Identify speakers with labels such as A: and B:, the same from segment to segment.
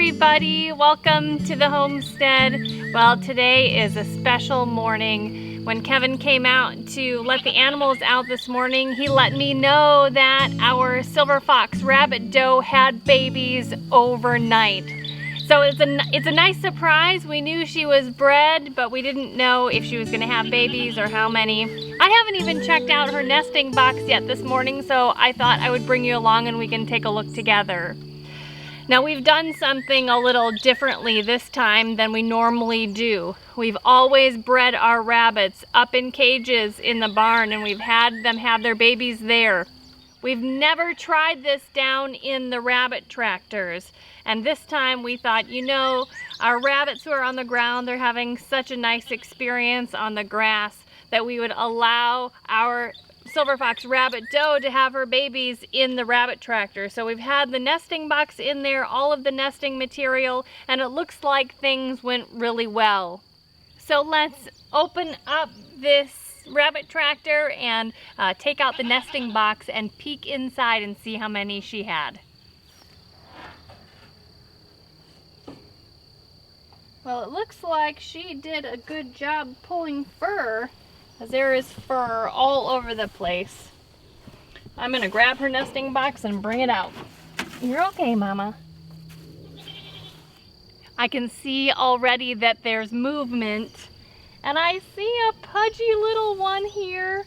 A: everybody, welcome to the homestead. Well, today is a special morning. When Kevin came out to let the animals out this morning, he let me know that our silver fox rabbit doe had babies overnight. So it's a nice surprise. We knew she was bred, but we didn't know if she was gonna have babies or how many. I haven't even checked out her nesting box yet this morning, so I thought I would bring you along and we can take a look together. Now, we've done something a little differently this time than we normally do. We've always bred our rabbits up in cages in the barn, and we've had them have their babies there. We've never tried this down in the rabbit tractors. And this time we thought, you know, our rabbits who are on the ground, they're having such a nice experience on the grass that we would allow our silver fox rabbit doe to have her babies in the rabbit tractor. So we've had the nesting box in there, all of the nesting material, and it looks like things went really well. So let's open up this rabbit tractor and take out the nesting box and peek inside and see how many she had. Well, it looks like she did a good job pulling fur, as there is fur all over the place. I'm gonna grab her nesting box and bring it out. You're okay, Mama. I can see already that there's movement, and I see a pudgy little one here.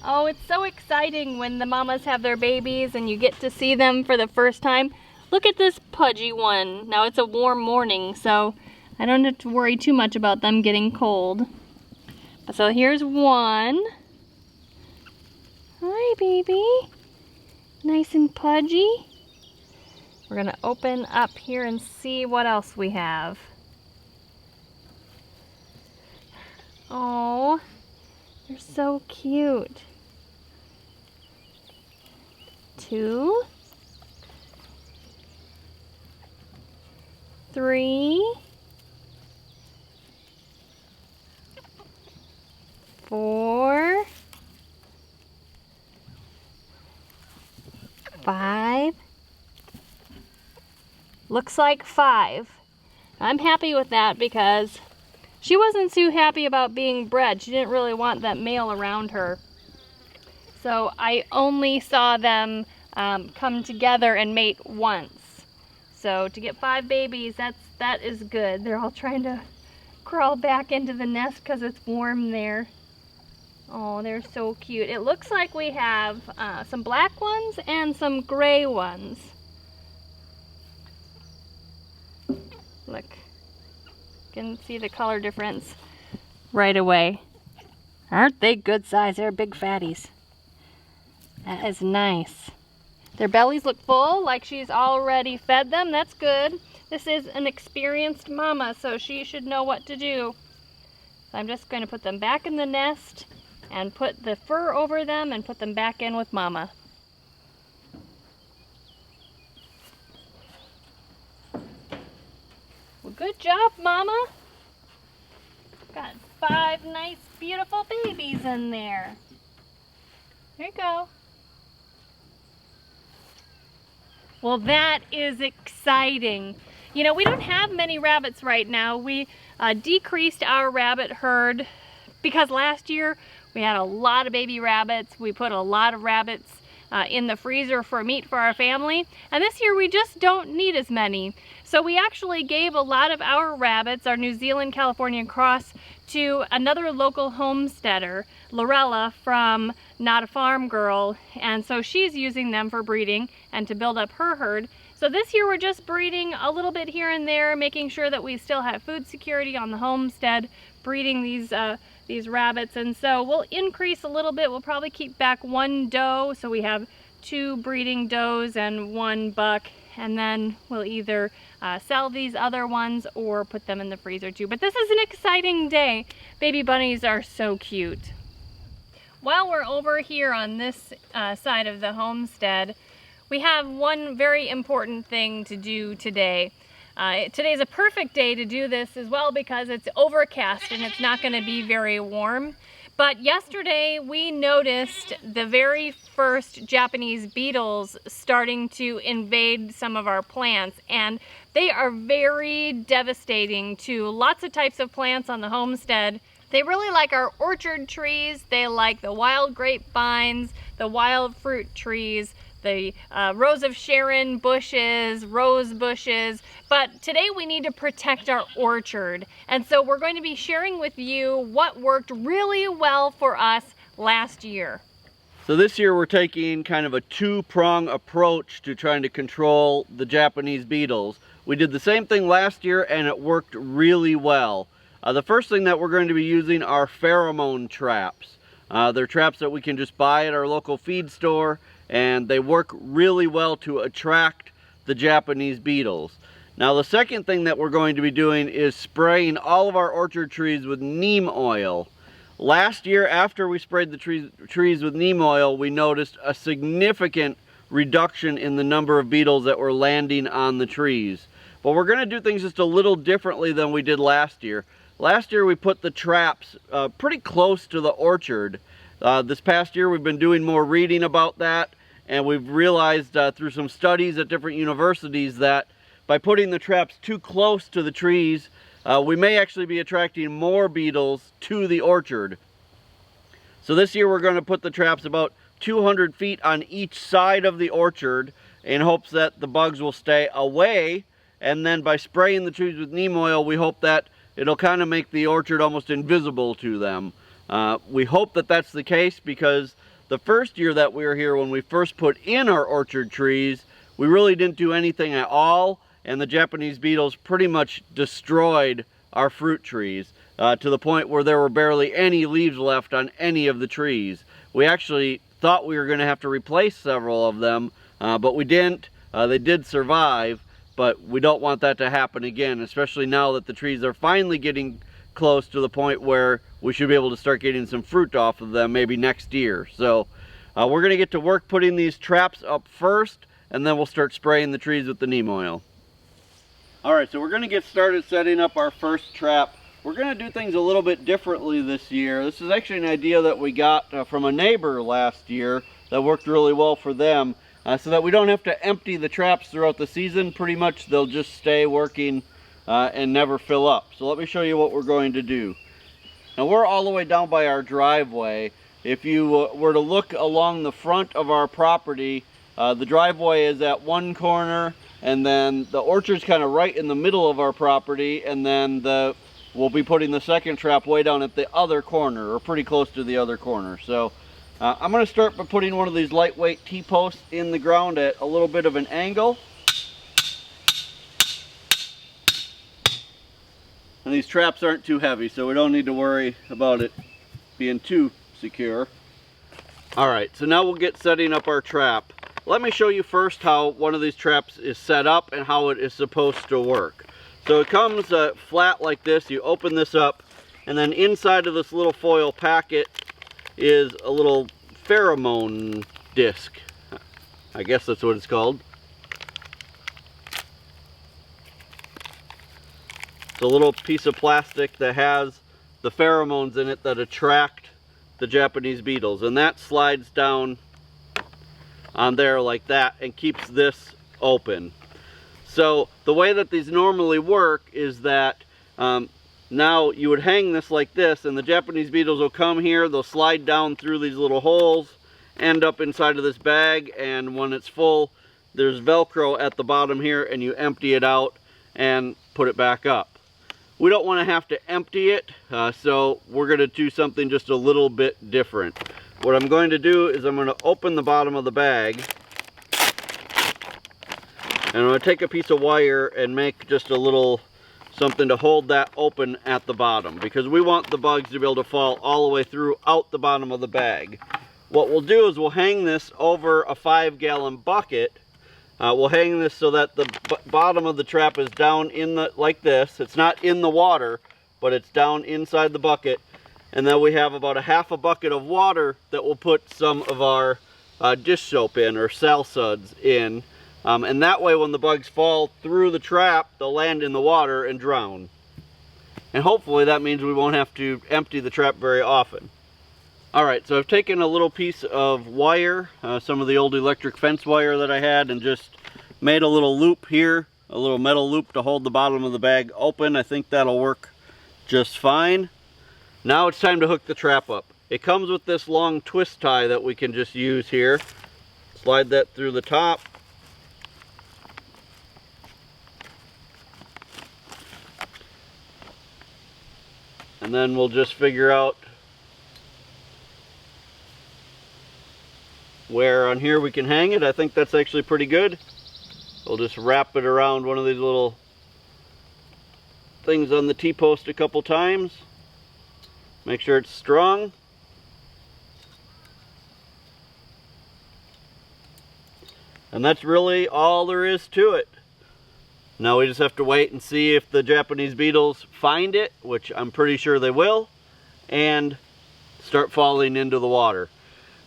A: Oh, it's so exciting when the mamas have their babies and you get to see them for the first time. Look at this pudgy one. Now, it's a warm morning, so I don't have to worry too much about them getting cold. So here's one. Hi, baby. Nice and pudgy. We're gonna open up here and see what else we have. Oh, they're so cute. 2, 3, 4, 5. Looks like 5. I'm happy with that because she wasn't too happy about being bred. She didn't really want that male around her. So I only saw them come together and mate once. So to get 5 babies, that is good. They're all trying to crawl back into the nest because it's warm there. Oh, they're so cute. It looks like we have some black ones and some gray ones. Look, you can see the color difference right away. Aren't they good size? They're big fatties. That is nice. Their bellies look full, like she's already fed them. That's good. This is an experienced mama, so she should know what to do. So I'm just going to put them back in the nest and put the fur over them and put them back in with Mama. Well, good job, Mama. Got 5 nice, beautiful babies in there. There you go. Well, that is exciting. You know, we don't have many rabbits right now. We decreased our rabbit herd because last year we had a lot of baby rabbits. We put a lot of rabbits in the freezer for meat for our family. And this year we just don't need as many. So we actually gave a lot of our rabbits, our New Zealand California cross, to another local homesteader, Lorella from Not a Farm Girl. And so she's using them for breeding and to build up her herd. So this year we're just breeding a little bit here and there, making sure that we still have food security on the homestead, breeding these rabbits. And so we'll increase a little bit. We'll probably keep back 1 doe, so we have 2 breeding does and 1 buck, and then we'll either sell these other ones or put them in the freezer too. But this is an exciting day. Baby bunnies are so cute. While we're over here on this side of the homestead, we have one very important thing to do today. Today's a perfect day to do this as well because it's overcast and it's not going to be very warm. But yesterday we noticed the very first Japanese beetles starting to invade some of our plants, and They are very devastating to lots of types of plants on the homestead. They really like our orchard trees. They like the wild grapevines, the wild fruit trees, the Rose of Sharon bushes, rose bushes. But today we need to protect our orchard. And so we're going to be sharing with you what worked really well for us last year.
B: So this year we're taking kind of a two-prong approach to trying to control the Japanese beetles. We did the same thing last year and it worked really well. The first thing that we're going to be using are pheromone traps. They're traps that we can just buy at our local feed store, and they work really well to attract the Japanese beetles. Now the second thing that we're going to be doing is spraying all of our orchard trees with neem oil. Last year, after we sprayed the trees with neem oil, we noticed a significant reduction in the number of beetles that were landing on the trees. But we're going to do things just a little differently than we did last year. Last year we put the traps pretty close to the orchard. This past year we've been doing more reading about that, and we've realized through some studies at different universities that by putting the traps too close to the trees, we may actually be attracting more beetles to the orchard. So this year we're going to put the traps about 200 feet on each side of the orchard in hopes that the bugs will stay away, and then by spraying the trees with neem oil we hope that it'll kind of make the orchard almost invisible to them. We hope that that's the case, because the first year that we were here, when we first put in our orchard trees, we really didn't do anything at all, and the Japanese beetles pretty much destroyed our fruit trees to the point where there were barely any leaves left on any of the trees. We actually thought we were going to have to replace several of them, but we didn't. They did survive. But we don't want that to happen again, especially now that the trees are finally getting close to the point where we should be able to start getting some fruit off of them maybe next year. So we're going to get to work putting these traps up first, and then we'll start spraying the trees with the neem oil. Alright, so we're going to get started setting up our first trap. We're going to do things a little bit differently this year. This is actually an idea that we got from a neighbor last year that worked really well for them. So that we don't have to empty the traps throughout the season. Pretty much they'll just stay working and never fill up. So let me show you what we're going to do. Now we're all the way down by our driveway. If you were to look along the front of our property, the driveway is at one corner, and then the orchard's kind of right in the middle of our property, and then we'll be putting the second trap way down at the other corner, or pretty close to the other corner. So I'm going to start by putting one of these lightweight T-posts in the ground at a little bit of an angle. And these traps aren't too heavy, so we don't need to worry about it being too secure. Alright, so now we'll get setting up our trap. Let me show you first how one of these traps is set up and how it is supposed to work. So it comes flat like this. You open this up, and then inside of this little foil packet is a little pheromone disc. I guess that's what it's called. It's a little piece of plastic that has the pheromones in it that attract the Japanese beetles, and that slides down on there like that and keeps this open. So the way that these normally work is that now you would hang this like this, and the Japanese beetles will come here, they'll slide down through these little holes, end up inside of this bag, and when it's full, there's Velcro at the bottom here, and you empty it out and put it back up. We don't want to have to empty it, so we're going to do something just a little bit different. What I'm going to do is I'm going to open the bottom of the bag, and I'm going to take a piece of wire and make just a little something to hold that open at the bottom, because we want the bugs to be able to fall all the way through out the bottom of the bag. What we'll do is we'll hang this over a 5-gallon bucket. We'll hang this so that the bottom of the trap is down in the, like this. It's not in the water, but it's down inside the bucket. And then we have about a half a bucket of water that we'll put some of our dish soap in, or sal suds in. And that way when the bugs fall through the trap, they'll land in the water and drown. And hopefully that means we won't have to empty the trap very often. Alright, so I've taken a little piece of wire, some of the old electric fence wire that I had, and just made a little loop here a little metal loop to hold the bottom of the bag open. I think that'll work just fine. Now it's time to hook the trap up. It comes with this long twist tie that we can just use here. Slide that through the top. And then we'll just figure out where on here we can hang it. I think that's actually pretty good. We'll just wrap it around one of these little things on the T-post a couple times. Make sure it's strong. And that's really all there is to it. Now we just have to wait and see if the Japanese beetles find it, which I'm pretty sure they will, and start falling into the water.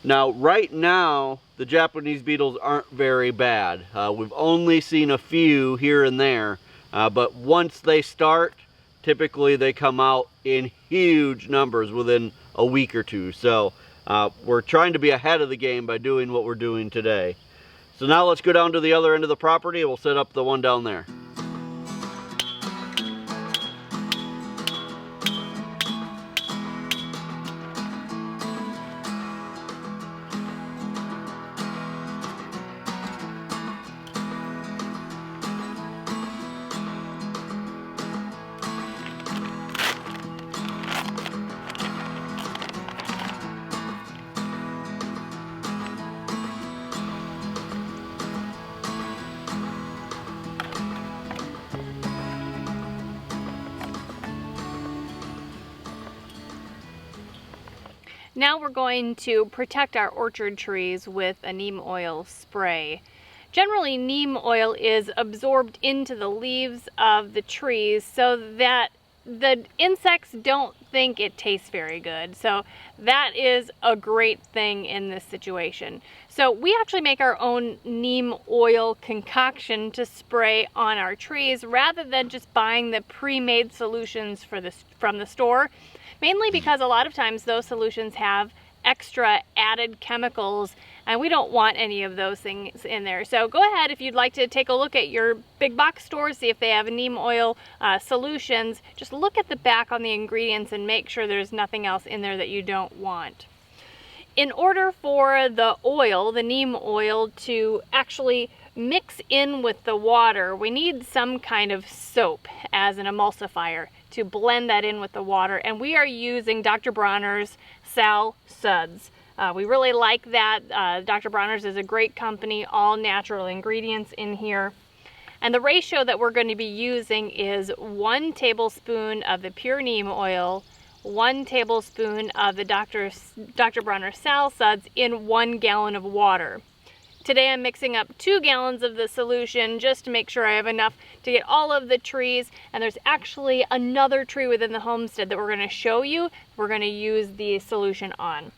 B: Now, right now, the Japanese beetles aren't very bad. We've only seen a few here and there, but once they start, typically they come out in huge numbers within a week or two. So we're trying to be ahead of the game by doing what we're doing today. So now let's go down to the other end of the property and we'll set up the one down there.
A: Now we're going to protect our orchard trees with a neem oil spray. Generally, neem oil is absorbed into the leaves of the trees so that the insects don't think it tastes very good. So that is a great thing in this situation. So we actually make our own neem oil concoction to spray on our trees rather than just buying the pre-made solutions from the store. Mainly because a lot of times those solutions have extra added chemicals and we don't want any of those things in there. So go ahead if you'd like to take a look at your big box stores, see if they have neem oil solutions. Just look at the back on the ingredients and make sure there's nothing else in there that you don't want. In order for the oil, the neem oil, to actually mix in with the water, we need some kind of soap as an emulsifier to blend that in with the water, and we are using Dr. Bronner's Sal Suds. We really like that. Dr. Bronner's is a great company, all natural ingredients in here. And the ratio that we're going to be using is 1 tablespoon of the pure neem oil, 1 tablespoon of the Dr. Bronner Sal Suds in 1 gallon of water. Today I'm mixing up 2 gallons of the solution just to make sure I have enough to get all of the trees, and there's actually another tree within the homestead that we're going to show you we're going to use the solution on.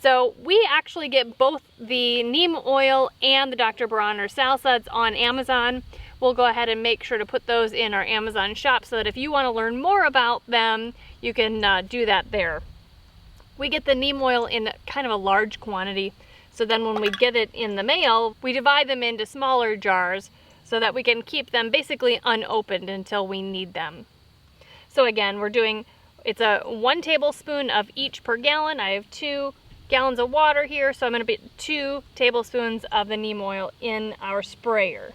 A: So we actually get both the neem oil and the Dr. Bronner Sal Suds on Amazon. We'll go ahead and make sure to put those in our Amazon shop so that if you want to learn more about them, you can do that there. We get the neem oil in kind of a large quantity. So then when we get it in the mail, we divide them into smaller jars so that we can keep them basically unopened until we need them. So again, it's a 1 tablespoon of each per gallon. I have 2 gallons of water here, so I'm going to put 2 tablespoons of the neem oil in our sprayer.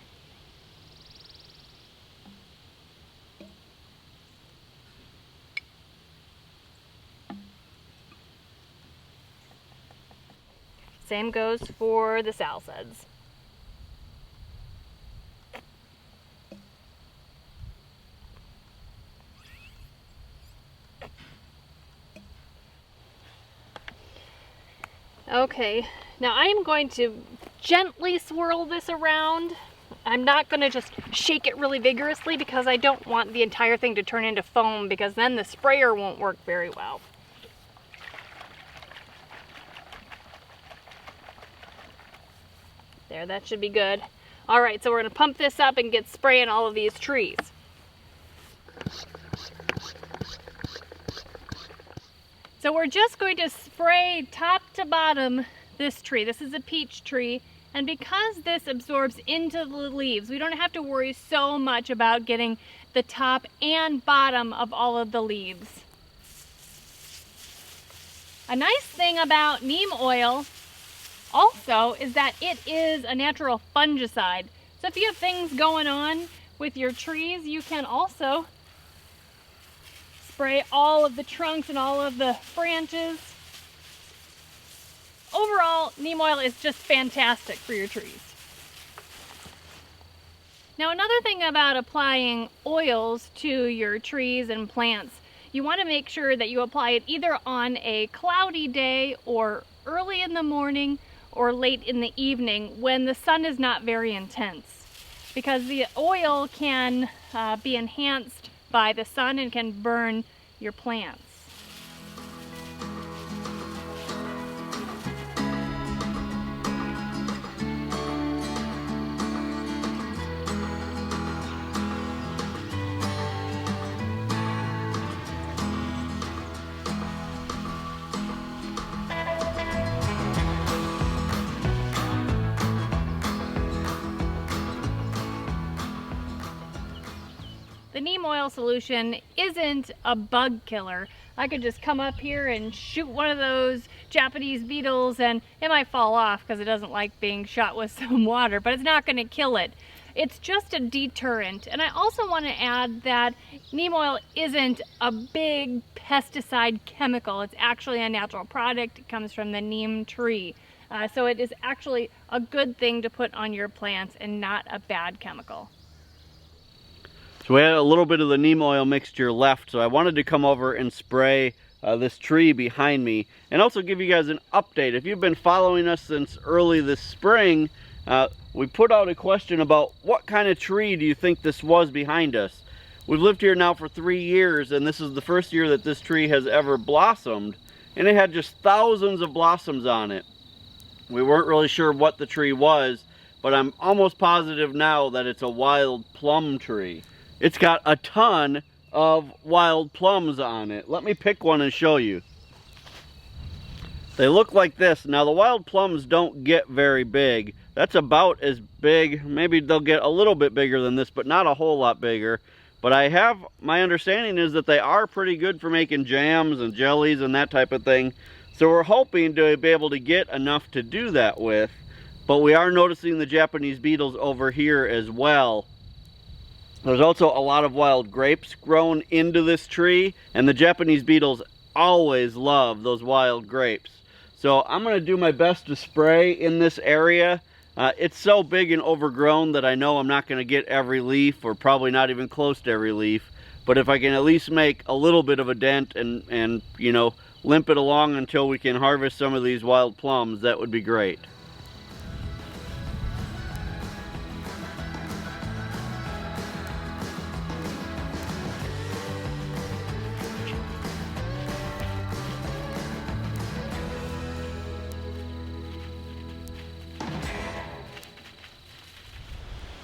A: Same goes for the Sal Suds. Okay, now I am going to gently swirl this around. I'm not going to just shake it really vigorously because I don't want the entire thing to turn into foam, because then the sprayer won't work very well. There, that should be good. All right, so we're going to pump this up and get spraying all of these trees. So we're just going to spray top to bottom this tree. This is a peach tree, And because this absorbs into the leaves, we don't have to worry so much about getting the top and bottom of all of the leaves. A nice thing about neem oil also is that it is a natural fungicide. So if you have things going on with your trees, you can also spray all of the trunks and all of the branches. Overall, neem oil is just fantastic for your trees. Now, another thing about applying oils to your trees and plants, you want to make sure that you apply it either on a cloudy day or early in the morning or late in the evening when the sun is not very intense, because the oil can be enhanced by the sun and can burn your plants. The neem oil solution isn't a bug killer. I could just come up here and shoot one of those Japanese beetles and it might fall off because it doesn't like being shot with some water, but it's not going to kill it. It's just a deterrent. And I also want to add that neem oil isn't a big pesticide chemical. It's actually a natural product. It comes from the neem tree. So it is actually a good thing to put on your plants and not a bad chemical.
B: So we had a little bit of the neem oil mixture left, so I wanted to come over and spray this tree behind me and also give you guys an update. If you've been following us since early this spring, we put out a question about what kind of tree do you think this was behind us. We've lived here now for 3 years, and this is the first year that this tree has ever blossomed, and it had just thousands of blossoms on it. We weren't really sure what the tree was, but I'm almost positive now that it's a wild plum tree. It's got a ton of wild plums on it. Let me pick one and show you. They look like this. Now the wild plums don't get very big. That's about as big. Maybe they'll get a little bit bigger than this, but not a whole lot bigger. But my understanding is that they are pretty good for making jams and jellies and that type of thing. So we're hoping to be able to get enough to do that with. But we are noticing the Japanese beetles over here as well. There's also a lot of wild grapes grown into this tree, and the Japanese beetles always love those wild grapes. So I'm going to do my best to spray in this area. It's so big and overgrown that I know I'm not going to get every leaf, or probably not even close to every leaf. But if I can at least make a little bit of a dent and you know, limp it along until we can harvest some of these wild plums, that would be great.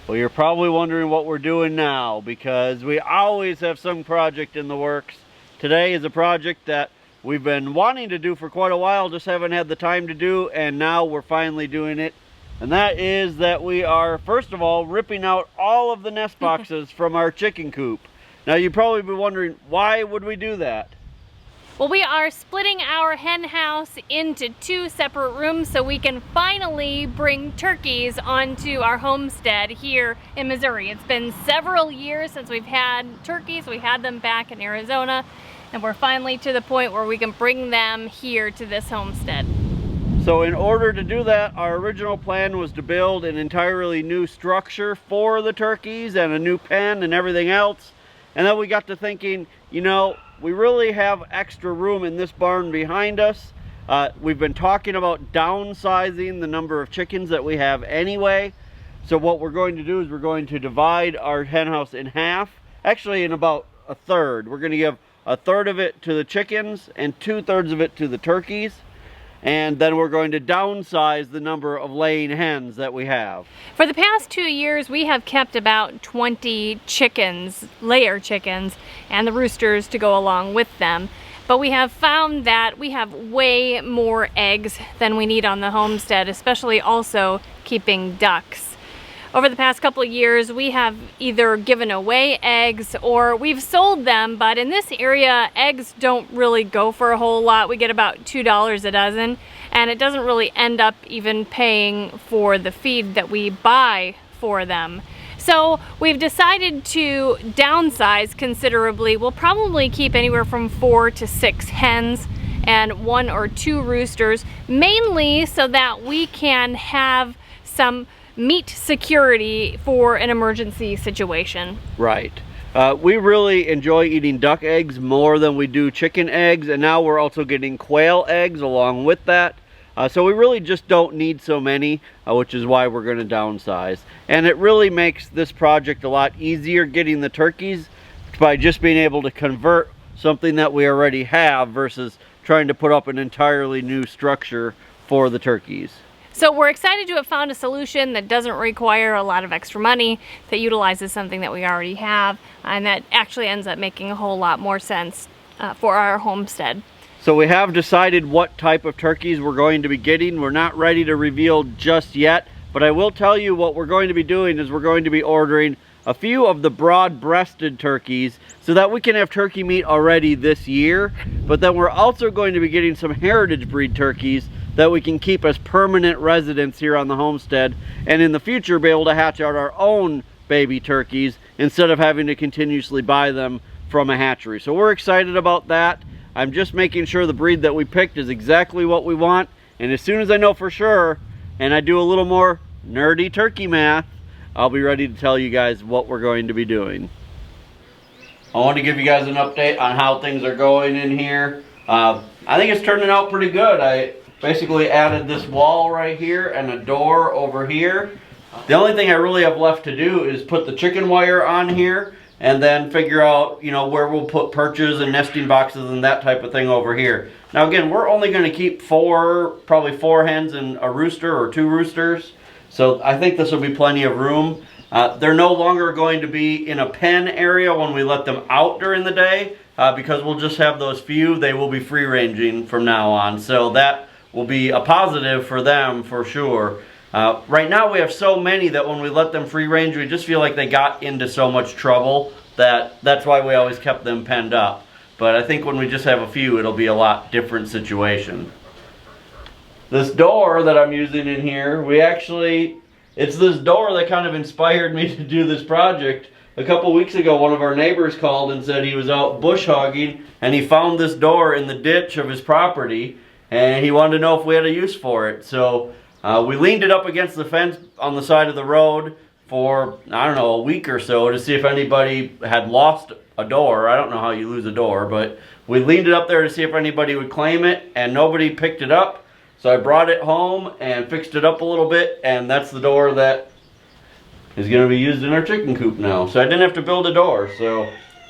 B: Well, you're probably wondering what we're doing now, because we always have some project in the works. Today is a project that we've been wanting to do for quite a while, just haven't had the time to do, and now we're finally doing it. And that is that we are, first of all, ripping out all of the nest boxes from our chicken coop. Now you'd probably be wondering, why would we do that?
A: Well, we are splitting our hen house into 2 separate rooms so we can finally bring turkeys onto our homestead here in Missouri. It's been several years since we've had turkeys. We had them back in Arizona, and we're finally to the point where we can bring them here to this homestead.
B: So in order to do that, our original plan was to build an entirely new structure for the turkeys and a new pen and everything else. And then we got to thinking, you know, we really have extra room in this barn behind us. We've been talking about downsizing the number of chickens that we have anyway. So what we're going to do is we're going to divide our hen house in half, actually in about a third. We're going to give a third of it to the chickens and 2/3 of it to the turkeys. And then we're going to downsize the number of laying hens that we have.
A: For the past 2 years, we have kept about 20 chickens, layer chickens, and the roosters to go along with them. But we have found that we have way more eggs than we need on the homestead, especially also keeping ducks. Over the past couple of years, we have either given away eggs or we've sold them, but in this area, eggs don't really go for a whole lot. We get about $2 a dozen, and it doesn't really end up even paying for the feed that we buy for them. So we've decided to downsize considerably. We'll probably keep anywhere from 4 to 6 hens and 1 or 2 roosters, mainly so that we can have some meat security for an emergency situation.
B: Right. We really enjoy eating duck eggs more than we do chicken eggs, and now we're also getting quail eggs along with that. So we really just don't need so many, which is why we're going to downsize. And it really makes this project a lot easier getting the turkeys by just being able to convert something that we already have versus trying to put up an entirely new structure for the turkeys.
A: So we're excited to have found a solution that doesn't require a lot of extra money, that utilizes something that we already have, and that actually ends up making a whole lot more sense for our homestead.
B: So we have decided what type of turkeys we're going to be getting. We're not ready to reveal just yet, but I will tell you what we're going to be doing is we're going to be ordering a few of the broad-breasted turkeys so that we can have turkey meat already this year, but then we're also going to be getting some heritage breed turkeys that we can keep as permanent residents here on the homestead, and in the future be able to hatch out our own baby turkeys instead of having to continuously buy them from a hatchery. So we're excited about that. I'm just making sure the breed that we picked is exactly what we want, and as soon as I know for sure and I do a little more nerdy turkey math, I'll be ready to tell you guys what we're going to be doing. I want to give you guys an update on how things are going in here. I think it's turning out pretty good. I basically added this wall right here and a door over here. The only thing I really have left to do is put the chicken wire on here and then figure out, you know, where we'll put perches and nesting boxes and that type of thing over here. Now again, we're only going to keep probably 4 hens and a rooster or 2 roosters. So I think this will be plenty of room. They're no longer going to be in a pen area when we let them out during the day because we'll just have those few. They will be free ranging from now on. So that will be a positive for them for sure. Right now we have so many that when we let them free range, we just feel like they got into so much trouble that's why we always kept them penned up. But I think when we just have a few, it'll be a lot different situation. This door that I'm using in here, it's this door that kind of inspired me to do this project. A couple weeks ago, one of our neighbors called and said he was out bush hogging and he found this door in the ditch of his property and he wanted to know if we had a use for it. So we leaned it up against the fence on the side of the road for, I don't know, a week or so to see if anybody had lost a door. I don't know how you lose a door, but we leaned it up there to see if anybody would claim it, and nobody picked it up. So I brought it home and fixed it up a little bit, and that's the door that is going to be used in our chicken coop now. So I didn't have to build a door, so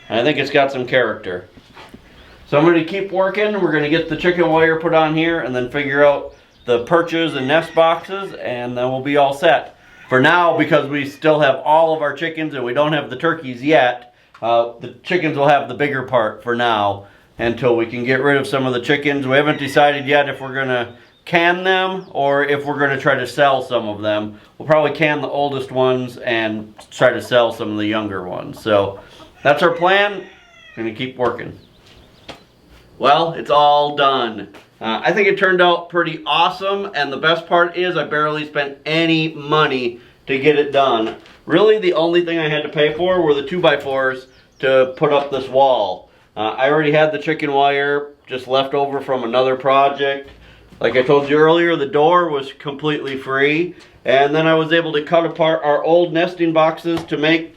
B: I think it's got some character. So I'm going to keep working. We're going to get the chicken wire put on here and then figure out the perches and nest boxes, and then we'll be all set. For now, because we still have all of our chickens and we don't have the turkeys yet, the chickens will have the bigger part for now until we can get rid of some of the chickens. We haven't decided yet if we're going to can them or if we're going to try to sell some of them. We'll probably can the oldest ones and try to sell some of the younger ones. So that's our plan. We're going to keep working. Well, it's all done. I think it turned out pretty awesome, and the best part is I barely spent any money to get it done. Really, the only thing I had to pay for were the 2x4s to put up this wall. I already had the chicken wire just left over from another project. Like I told you earlier, the door was completely free, and then I was able to cut apart our old nesting boxes to make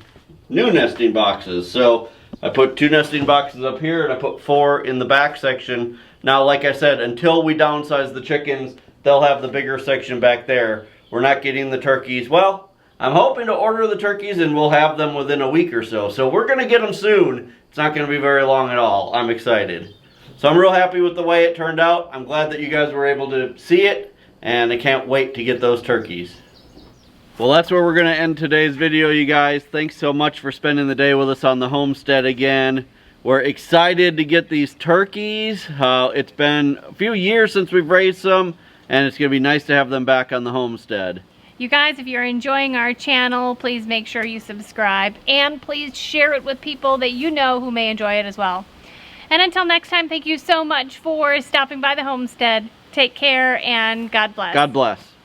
B: new nesting boxes. So I put 2 nesting boxes up here and I put 4 in the back section. Now, like I said, until we downsize the chickens, they'll have the bigger section back there. We're not getting the turkeys. Well, I'm hoping to order the turkeys and we'll have them within a week or so. So we're going to get them soon. It's not going to be very long at all. I'm excited. So I'm real happy with the way it turned out. I'm glad that you guys were able to see it, and I can't wait to get those turkeys. Well, that's where we're going to end today's video, you guys. Thanks so much for spending the day with us on the homestead again. We're excited to get these turkeys. It's been a few years since we've raised some, and it's going to be nice to have them back on the homestead.
A: You guys, if you're enjoying our channel, please make sure you subscribe and please share it with people that you know who may enjoy it as well. And until next time, thank you so much for stopping by the homestead. Take care and God bless.
B: God bless.